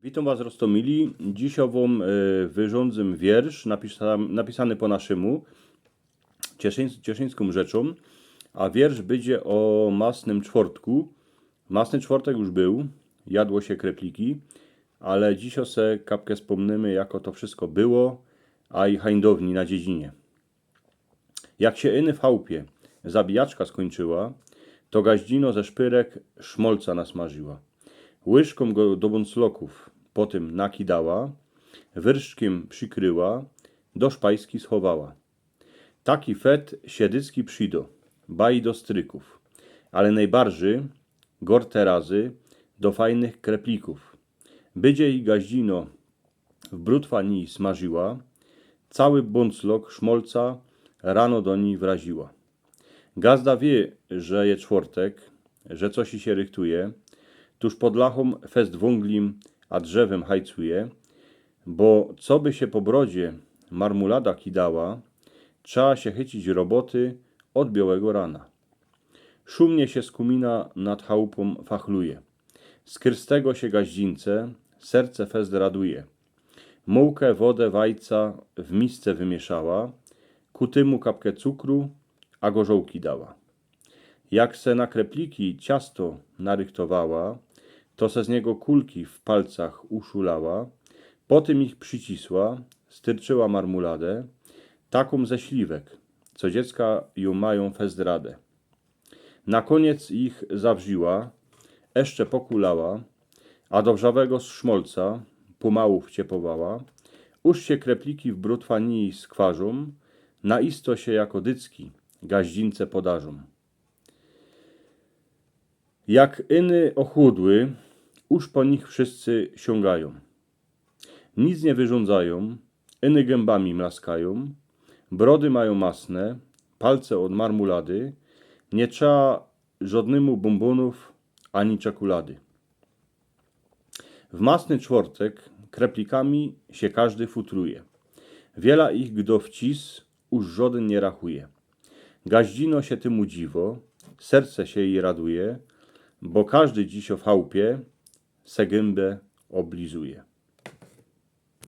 Witam Was, Rostomili. Dziś wam wyrządzę wiersz napisany po naszemu, cieszyńską rzeczą, a wiersz będzie o masnym czwartku. Masny czwartek już był, jadło się krepliki, ale dziś se kapkę wspomnimy, jako to wszystko było, a i hańdowni na dziedzinie. Jak się iny w chałupie zabijaczka skończyła, to gaździno ze szpyrek szmolca nasmażyła. Łyżką go do bącloków potem nakidała, wyrszczkiem przykryła, do szpajski schowała. Taki fet siedycki przydo, baj do stryków, ale najbardziej gorte razy do fajnych kreplików. Bydzie i gaździno w brutwa niej smażyła, cały bąclok szmolca rano do niej wraziła. Gazda wie, że je czwartek, że coś się rychtuje, tuż pod lachą fest wąglim, a drzewem hajcuje, bo co by się po brodzie marmulada kidała, trzeba się chycić roboty od białego rana. Szumnie się z kumina nad chałupą fachluje. Z krystego się gaździńce, serce fest raduje. Mułkę, wodę, wajca w misce wymieszała, ku tymu kapkę cukru, a gorzołki dała. Jak se na krepliki ciasto narychtowała, to se z niego kulki w palcach uszulała, potem ich przycisła, styrczyła marmuladę, taką ze śliwek, co dziecka ją mają fest radę. Na koniec ich zawrziła, jeszcze pokulała, a do wrzawego szmolca pomału wciepowała, uż się krepliki w brutwanii skwarzą, na isto się jako dycki gaździńce podarzą. Jak iny ochudły, uż po nich wszyscy sięgają. Nic nie wyrządzają, iny gębami mlaskają, brody mają masne, palce od marmulady, nie trzeba żadnemu bombonów ani czekolady. W masny czwartek kreplikami się każdy futruje. Wiela ich gdo wcis, uż żaden nie rachuje. Gaździno się temu dziwo, serce się jej raduje, bo każdy dziś w chałupie se gębę oblizuje.